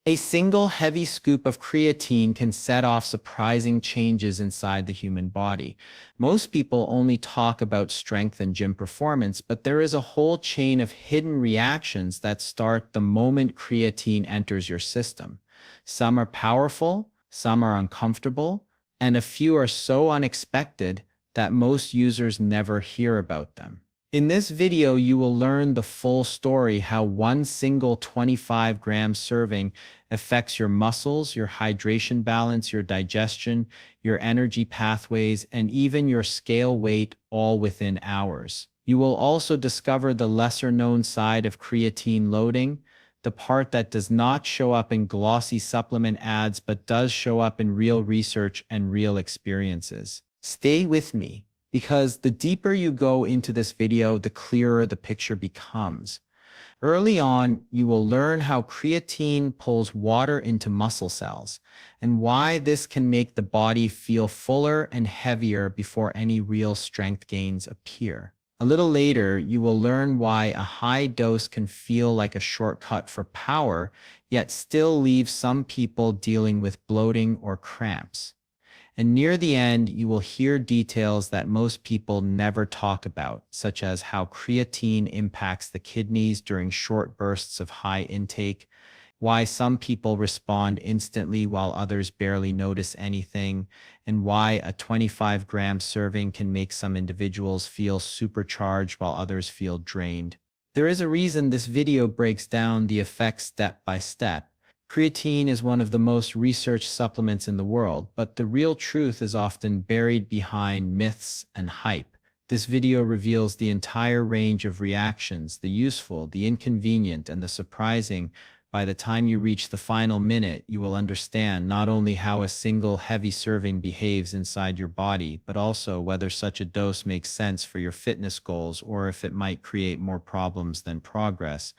A single heavy scoop of creatine can set off surprising changes inside the human body. Most people only talk about strength and gym performance, but there is a whole chain of hidden reactions that start the moment creatine enters your system. Some are powerful, some are uncomfortable, and a few are so unexpected that most users never hear about them. In this video, you will learn the full story: how one single 25-gram serving affects your muscles, your hydration balance, your digestion, your energy pathways, and even your scale weight, all within hours. You will also discover the lesser-known side of creatine loading, the part that does not show up in glossy supplement ads but does show up in real research and real experiences. Stay with me, because the deeper you go into this video, the clearer the picture becomes. Early on, you will learn how creatine pulls water into muscle cells and why this can make the body feel fuller and heavier before any real strength gains appear. A little later, you will learn why a high dose can feel like a shortcut for power, yet still leave some people dealing with bloating or cramps. And near the end, you will hear details that most people never talk about, such as how creatine impacts the kidneys during short bursts of high intake, why some people respond instantly while others barely notice anything, and why a 25-gram serving can make some individuals feel supercharged while others feel drained. There is a reason this video breaks down the effects step by step. Creatine is one of the most researched supplements in the world, but the real truth is often buried behind myths and hype. This video reveals the entire range of reactions: the useful, the inconvenient, and the surprising. By the time you reach the final minute, you will understand not only how a single heavy serving behaves inside your body, but also whether such a dose makes sense for your fitness goals or if it might create more problems than progress.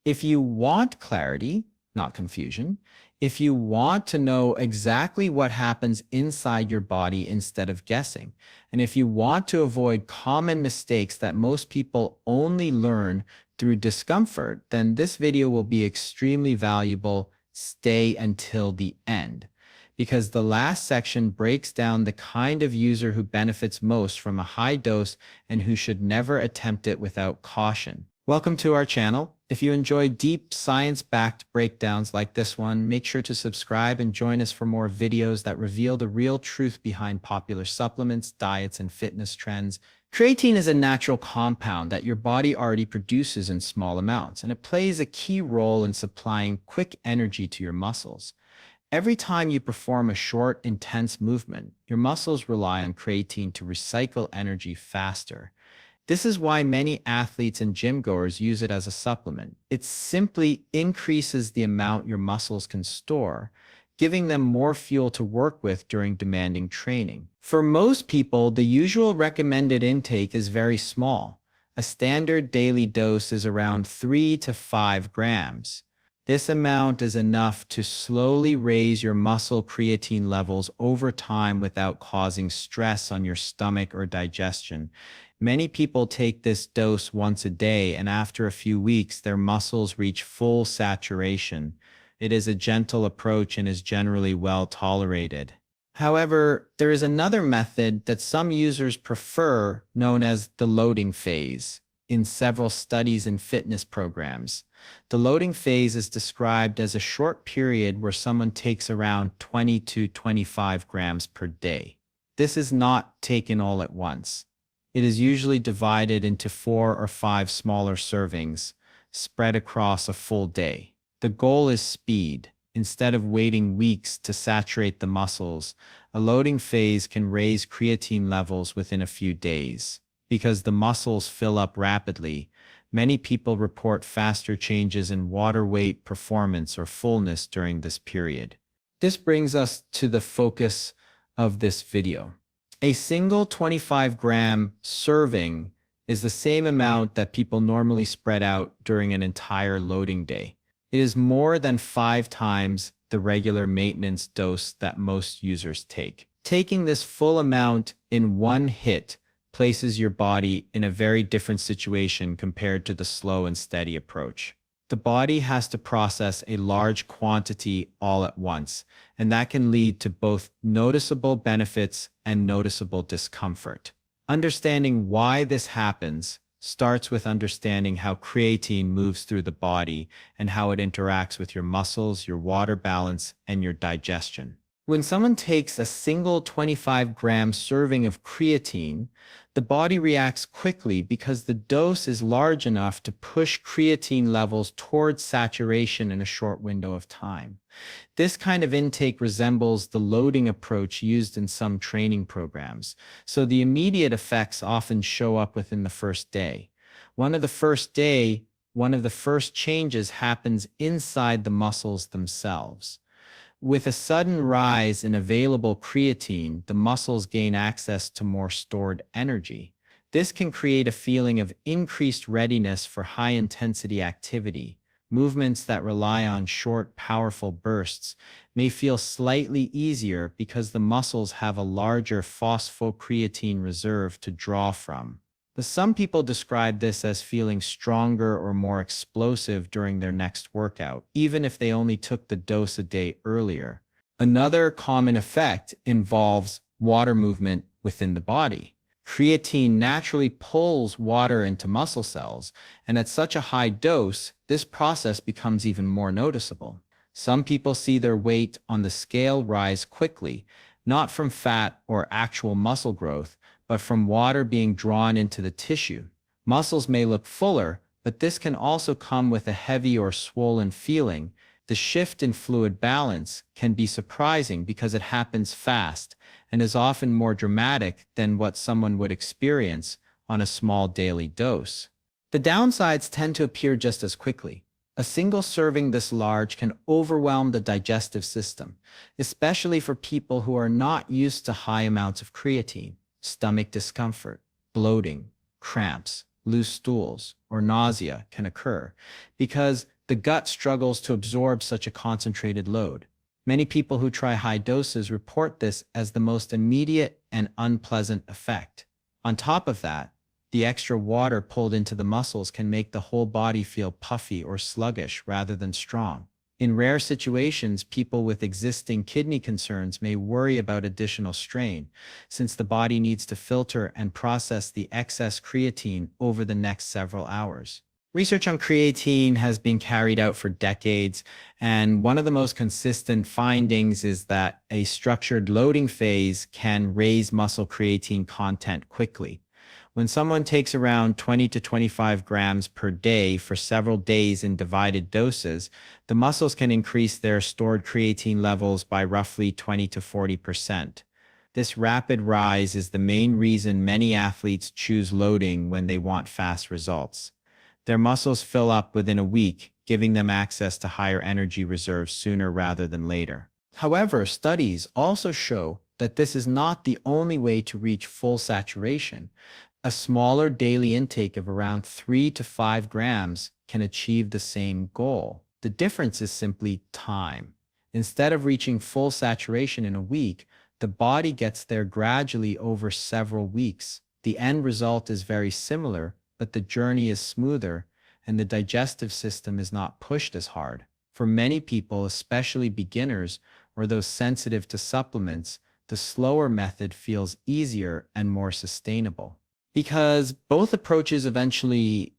If you want clarity, not confusion, if you want to know exactly what happens inside your body instead of guessing, and if you want to avoid common mistakes that most people only learn through discomfort, then this video will be extremely valuable. Stay until the end, because the last section breaks down the kind of user who benefits most from a high dose and who should never attempt it without caution. Welcome to our channel. If you enjoy deep, science-backed breakdowns like this one, make sure to subscribe and join us for more videos that reveal the real truth behind popular supplements, diets, and fitness trends. Creatine is a natural compound that your body already produces in small amounts, and it plays a key role in supplying quick energy to your muscles. Every time you perform a short, intense movement, your muscles rely on creatine to recycle energy faster. This is why many athletes and gym goers use it as a supplement. It simply increases the amount your muscles can store, giving them more fuel to work with during demanding training. For most people, the usual recommended intake is very small. A standard daily dose is around 3 to 5 grams. This amount is enough to slowly raise your muscle creatine levels over time without causing stress on your stomach or digestion. Many people take this dose once a day, and after a few weeks, their muscles reach full saturation. It is a gentle approach and is generally well tolerated. However, there is another method that some users prefer, known as the loading phase. In several studies and fitness programs, the loading phase is described as a short period where someone takes around 20 to 25 grams per day. This is not taken all at once. It is usually divided into 4 or 5 smaller servings, spread across a full day. The goal is speed. Instead of waiting weeks to saturate the muscles, a loading phase can raise creatine levels within a few days. Because the muscles fill up rapidly, many people report faster changes in water weight, performance, or fullness during this period. This brings us to the focus of this video. A single 25-gram serving is the same amount that people normally spread out during an entire loading day. It is more than 5 times the regular maintenance dose that most users take. Taking this full amount in one hit places your body in a very different situation compared to the slow and steady approach. The body has to process a large quantity all at once, and that can lead to both noticeable benefits and noticeable discomfort. Understanding why this happens starts with understanding how creatine moves through the body and how it interacts with your muscles, your water balance, and your digestion. When someone takes a single 25-gram serving of creatine, the body reacts quickly because the dose is large enough to push creatine levels towards saturation in a short window of time. This kind of intake resembles the loading approach used in some training programs, so the immediate effects often show up within the first day. One of the first day, one of the first changes happens inside the muscles themselves. With a sudden rise in available creatine, the muscles gain access to more stored energy. This can create a feeling of increased readiness for high-intensity activity. Movements that rely on short, powerful bursts may feel slightly easier because the muscles have a larger phosphocreatine reserve to draw from. Some people describe this as feeling stronger or more explosive during their next workout, even if they only took the dose a day earlier. Another common effect involves water movement within the body. Creatine naturally pulls water into muscle cells, and at such a high dose, this process becomes even more noticeable. Some people see their weight on the scale rise quickly, not from fat or actual muscle growth, but from water being drawn into the tissue. Muscles may look fuller, but this can also come with a heavy or swollen feeling. The shift in fluid balance can be surprising because it happens fast and is often more dramatic than what someone would experience on a small daily dose. The downsides tend to appear just as quickly. A single serving this large can overwhelm the digestive system, especially for people who are not used to high amounts of creatine. Stomach discomfort, bloating, cramps, loose stools, or nausea can occur because the gut struggles to absorb such a concentrated load. Many people who try high doses report this as the most immediate and unpleasant effect. On top of that, the extra water pulled into the muscles can make the whole body feel puffy or sluggish rather than strong. In rare situations, people with existing kidney concerns may worry about additional strain, since the body needs to filter and process the excess creatine over the next several hours. Research on creatine has been carried out for decades, and one of the most consistent findings is that a structured loading phase can raise muscle creatine content quickly. When someone takes around 20 to 25 grams per day for several days in divided doses, the muscles can increase their stored creatine levels by roughly 20 to 40%. This rapid rise is the main reason many athletes choose loading when they want fast results. Their muscles fill up within a week, giving them access to higher energy reserves sooner rather than later. However, studies also show that this is not the only way to reach full saturation. A smaller daily intake of around 3 to 5 grams can achieve the same goal. The difference is simply time. Instead of reaching full saturation in a week, the body gets there gradually over several weeks. The end result is very similar, but the journey is smoother and the digestive system is not pushed as hard. For many people, especially beginners or those sensitive to supplements, the slower method feels easier and more sustainable. Because both approaches eventually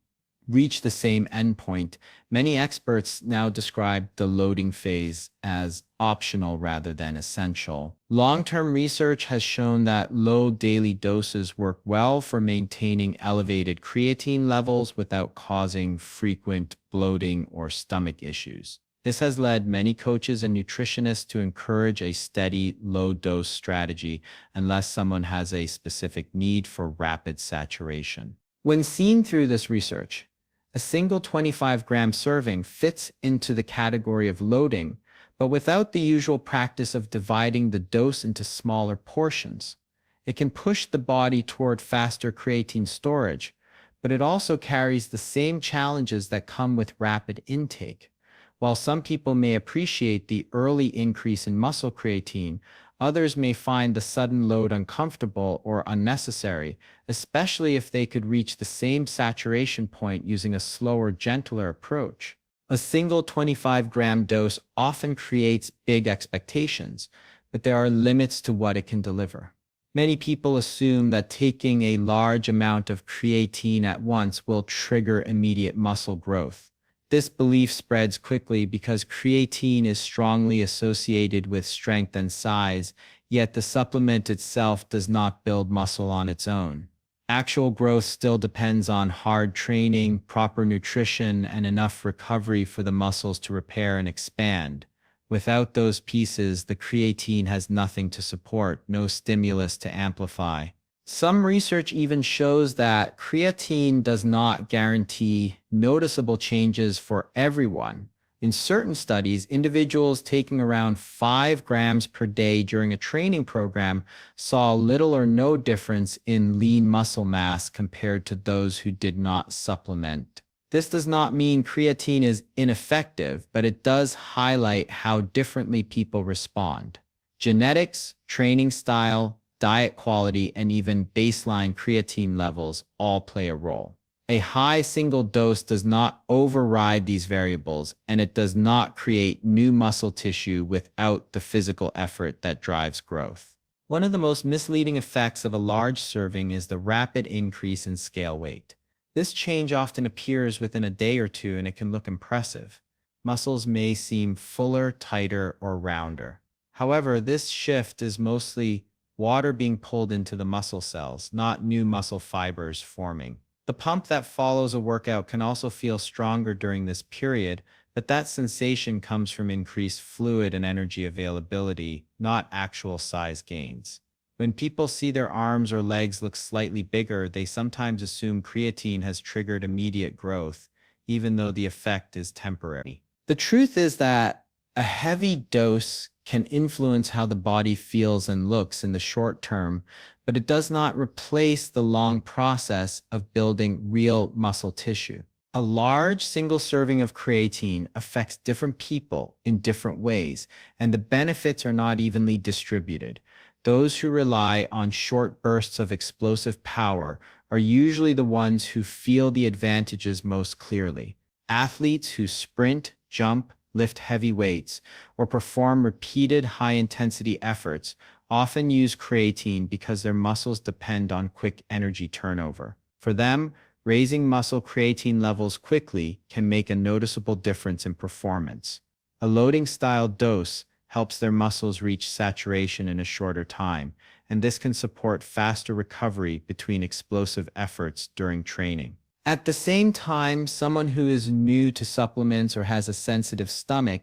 reach the same endpoint, many experts now describe the loading phase as optional rather than essential. Long-term research has shown that low daily doses work well for maintaining elevated creatine levels without causing frequent bloating or stomach issues. This has led many coaches and nutritionists to encourage a steady, low-dose strategy unless someone has a specific need for rapid saturation. When seen through this research, a single 25-gram serving fits into the category of loading, but without the usual practice of dividing the dose into smaller portions. It can push the body toward faster creatine storage, but it also carries the same challenges that come with rapid intake. While some people may appreciate the early increase in muscle creatine, others may find the sudden load uncomfortable or unnecessary, especially if they could reach the same saturation point using a slower, gentler approach. A single 25-gram dose often creates big expectations, but there are limits to what it can deliver. Many people assume that taking a large amount of creatine at once will trigger immediate muscle growth. This belief spreads quickly because creatine is strongly associated with strength and size, yet the supplement itself does not build muscle on its own. Actual growth still depends on hard training, proper nutrition, and enough recovery for the muscles to repair and expand. Without those pieces, the creatine has nothing to support, no stimulus to amplify. Some research even shows that creatine does not guarantee noticeable changes for everyone. In certain studies, individuals taking around 5 grams per day during a training program saw little or no difference in lean muscle mass compared to those who did not supplement. This does not mean creatine is ineffective, but it does highlight how differently people respond. Genetics, training style, diet quality, and even baseline creatine levels all play a role. A high single dose does not override these variables, and it does not create new muscle tissue without the physical effort that drives growth. One of the most misleading effects of a large serving is the rapid increase in scale weight. This change often appears within a day or two, and it can look impressive. Muscles may seem fuller, tighter, or rounder. However, this shift is mostly water being pulled into the muscle cells, not new muscle fibers forming. The pump that follows a workout can also feel stronger during this period, but that sensation comes from increased fluid and energy availability, not actual size gains. When people see their arms or legs look slightly bigger, they sometimes assume creatine has triggered immediate growth, even though the effect is temporary. The truth is that a heavy dose can influence how the body feels and looks in the short term, but it does not replace the long process of building real muscle tissue. A large single serving of creatine affects different people in different ways, and the benefits are not evenly distributed. Those who rely on short bursts of explosive power are usually the ones who feel the advantages most clearly. Athletes who sprint, jump, lift heavy weights, or perform repeated high-intensity efforts often use creatine because their muscles depend on quick energy turnover. For them, raising muscle creatine levels quickly can make a noticeable difference in performance. A loading-style dose helps their muscles reach saturation in a shorter time, and this can support faster recovery between explosive efforts during training. At the same time, someone who is new to supplements or has a sensitive stomach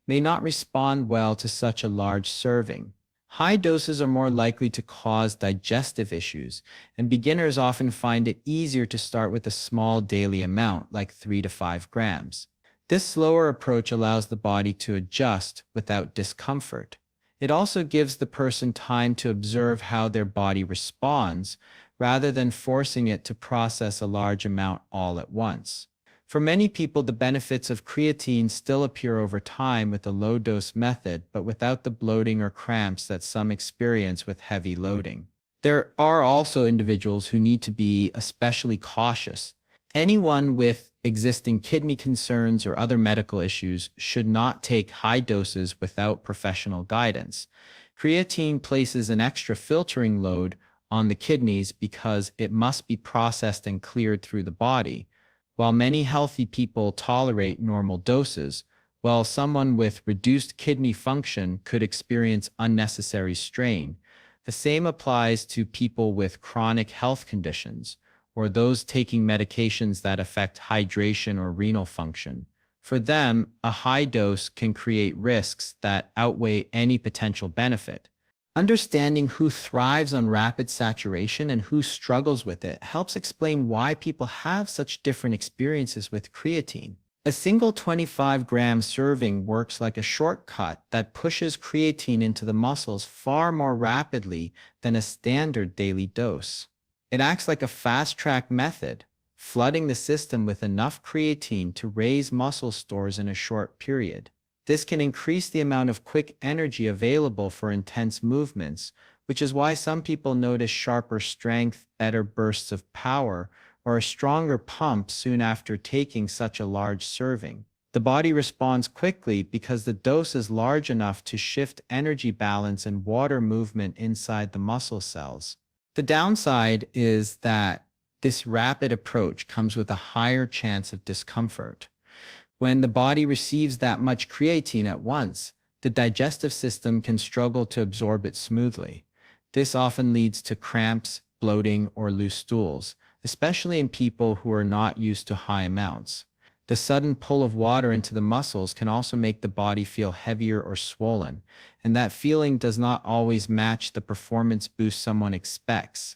may not respond well to such a large serving. High doses are more likely to cause digestive issues, and beginners often find it easier to start with a small daily amount, like 3 to 5 grams. This slower approach allows the body to adjust without discomfort. It also gives the person time to observe how their body responds, rather than forcing it to process a large amount all at once. For many people, the benefits of creatine still appear over time with the low-dose method, but without the bloating or cramps that some experience with heavy loading. There are also individuals who need to be especially cautious. Anyone with existing kidney concerns or other medical issues should not take high doses without professional guidance. Creatine places an extra filtering load on the kidneys because it must be processed and cleared through the body. While many healthy people tolerate normal doses, while someone with reduced kidney function could experience unnecessary strain, the same applies to people with chronic health conditions or those taking medications that affect hydration or renal function. For them, a high dose can create risks that outweigh any potential benefit. Understanding who thrives on rapid saturation and who struggles with it helps explain why people have such different experiences with creatine. A single 25-gram serving works like a shortcut that pushes creatine into the muscles far more rapidly than a standard daily dose. It acts like a fast-track method, flooding the system with enough creatine to raise muscle stores in a short period. This can increase the amount of quick energy available for intense movements, which is why some people notice sharper strength, better bursts of power, or a stronger pump soon after taking such a large serving. The body responds quickly because the dose is large enough to shift energy balance and water movement inside the muscle cells. The downside is that this rapid approach comes with a higher chance of discomfort. When the body receives that much creatine at once, the digestive system can struggle to absorb it smoothly. This often leads to cramps, bloating, or loose stools, especially in people who are not used to high amounts. The sudden pull of water into the muscles can also make the body feel heavier or swollen, and that feeling does not always match the performance boost someone expects.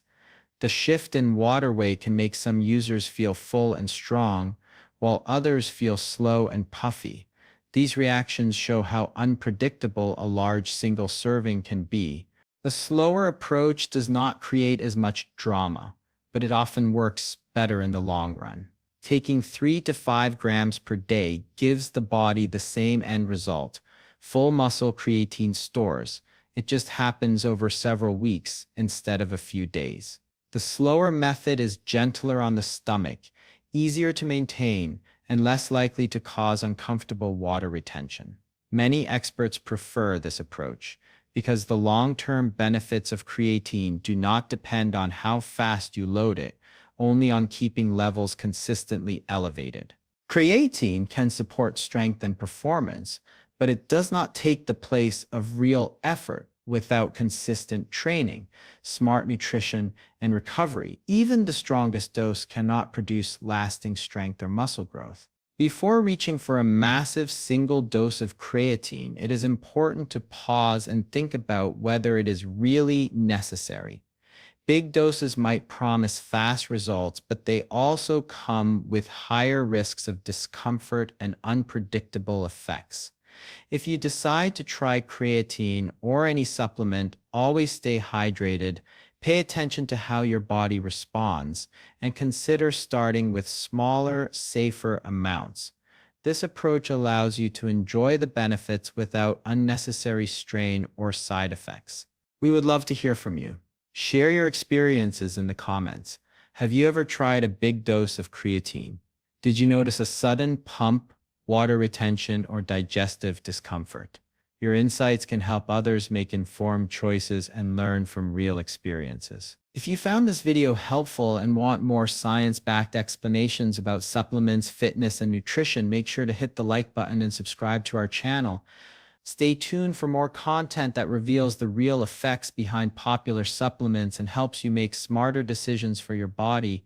The shift in water weight can make some users feel full and strong, while others feel slow and puffy. These reactions show how unpredictable a large single serving can be. The slower approach does not create as much drama, but it often works better in the long run. Taking 3 to 5 grams per day gives the body the same end result, full muscle creatine stores. It just happens over several weeks instead of a few days. The slower method is gentler on the stomach, easier to maintain, and less likely to cause uncomfortable water retention. Many experts prefer this approach because the long-term benefits of creatine do not depend on how fast you load it, only on keeping levels consistently elevated. Creatine can support strength and performance, but it does not take the place of real effort. Without consistent training, smart nutrition, and recovery, even the strongest dose cannot produce lasting strength or muscle growth. Before reaching for a massive single dose of creatine, it is important to pause and think about whether it is really necessary. Big doses might promise fast results, but they also come with higher risks of discomfort and unpredictable effects. If you decide to try creatine or any supplement, always stay hydrated, pay attention to how your body responds, and consider starting with smaller, safer amounts. This approach allows you to enjoy the benefits without unnecessary strain or side effects. We would love to hear from you. Share your experiences in the comments. Have you ever tried a big dose of creatine? Did you notice a sudden pump, water retention, or digestive discomfort? Your insights can help others make informed choices and learn from real experiences. If you found this video helpful and want more science-backed explanations about supplements, fitness, and nutrition, make sure to hit the like button and subscribe to our channel. Stay tuned for more content that reveals the real effects behind popular supplements and helps you make smarter decisions for your body.